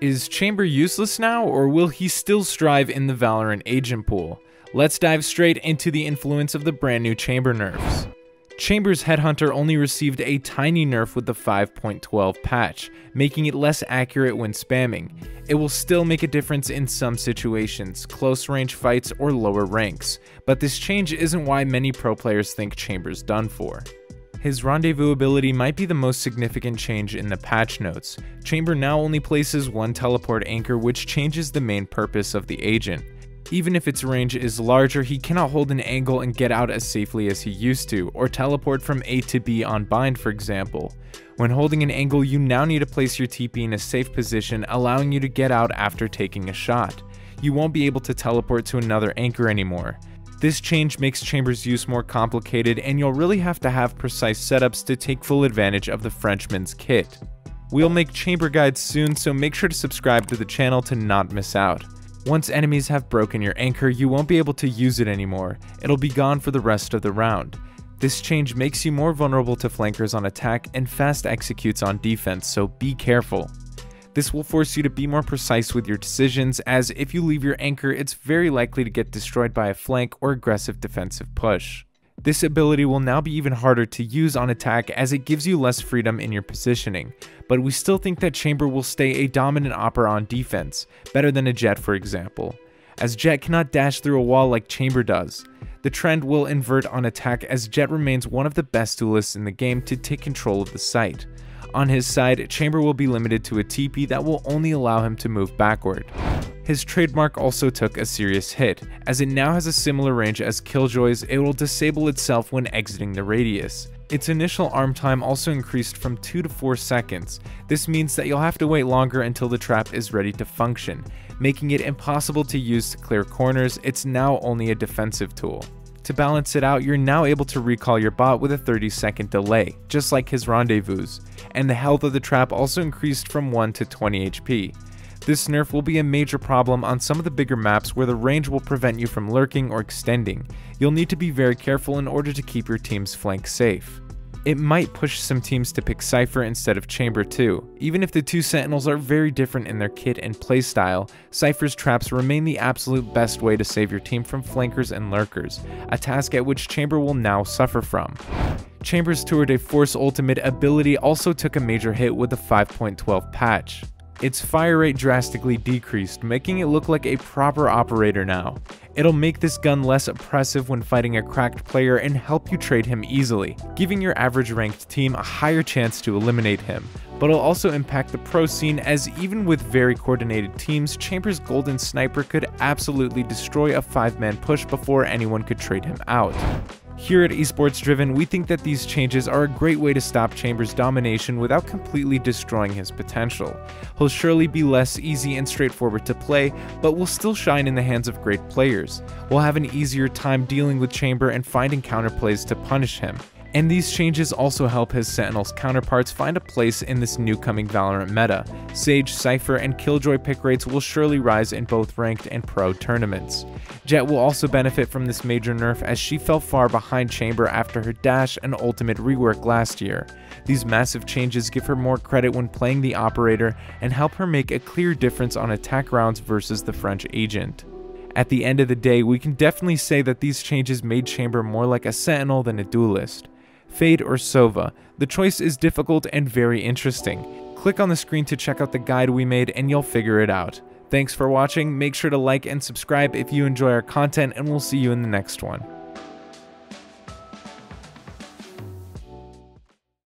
Is Chamber useless now, or will he still strive in the Valorant agent pool? Let's dive straight into the influence of the brand new Chamber Nerfs. Chamber's Headhunter only received a tiny nerf with the 5.12 patch, making it less accurate when spamming. It will still make a difference in some situations, close range fights or lower ranks, but this change isn't why many pro players think Chamber's done for. His rendezvous ability might be the most significant change in the patch notes. Chamber now only places one teleport anchor, which changes the main purpose of the agent. Even if its range is larger, he cannot hold an angle and get out as safely as he used to, or teleport from A to B on bind, for example. When holding an angle, you now need to place your TP in a safe position, allowing you to get out after taking a shot. You won't be able to teleport to another anchor anymore. This change makes Chamber's use more complicated, and you'll really have to have precise setups to take full advantage of the Frenchman's kit. We'll make Chamber guides soon, so make sure to subscribe to the channel to not miss out. Once enemies have broken your anchor, you won't be able to use it anymore. It'll be gone for the rest of the round. This change makes you more vulnerable to flankers on attack and fast executes on defense, so be careful. This will force you to be more precise with your decisions, as if you leave your anchor, it's very likely to get destroyed by a flank or aggressive defensive push. This ability will now be even harder to use on attack, as it gives you less freedom in your positioning, but we still think that Chamber will stay a dominant opera on defense, better than a Jett for example, as Jett cannot dash through a wall like Chamber does. The trend will invert on attack, as Jett remains one of the best duelists in the game to take control of the site. On his side, Chamber will be limited to a TP that will only allow him to move backward. His trademark also took a serious hit, as it now has a similar range as Killjoy's. It will disable itself when exiting the radius. Its initial arm time also increased from 2 to 4 seconds. This means that you'll have to wait longer until the trap is ready to function, making it impossible to use to clear corners. It's now only a defensive tool. To balance it out, you're now able to recall your bot with a 30-second delay, just like his rendezvous, and the health of the trap also increased from 1 to 20 HP. This nerf will be a major problem on some of the bigger maps where the range will prevent you from lurking or extending. You'll need to be very careful in order to keep your team's flank safe. It might push some teams to pick Cypher instead of Chamber too. Even if the two Sentinels are very different in their kit and playstyle, Cypher's traps remain the absolute best way to save your team from flankers and lurkers, a task at which Chamber will now suffer from. Chamber's Tour de Force ultimate ability also took a major hit with the 5.12 patch. Its fire rate drastically decreased, making it look like a proper operator now. It'll make this gun less oppressive when fighting a cracked player and help you trade him easily, giving your average ranked team a higher chance to eliminate him. But it'll also impact the pro scene, as even with very coordinated teams, Chamber's golden sniper could absolutely destroy a 5-man push before anyone could trade him out. Here at Esports Driven, we think that these changes are a great way to stop Chamber's domination without completely destroying his potential. He'll surely be less easy and straightforward to play, but will still shine in the hands of great players. We'll have an easier time dealing with Chamber and finding counterplays to punish him. And these changes also help his Sentinel's counterparts find a place in this new coming Valorant meta. Sage, Cypher, and Killjoy pick rates will surely rise in both ranked and pro tournaments. Jett will also benefit from this major nerf, as she fell far behind Chamber after her dash and ultimate rework last year. These massive changes give her more credit when playing the operator and help her make a clear difference on attack rounds versus the French agent. At the end of the day, we can definitely say that these changes made Chamber more like a Sentinel than a duelist. Fade or Sova, the choice is difficult and very interesting. Click on the screen to check out the guide we made and you'll figure it out. Thanks for watching, make sure to like and subscribe if you enjoy our content, and we'll see you in the next one.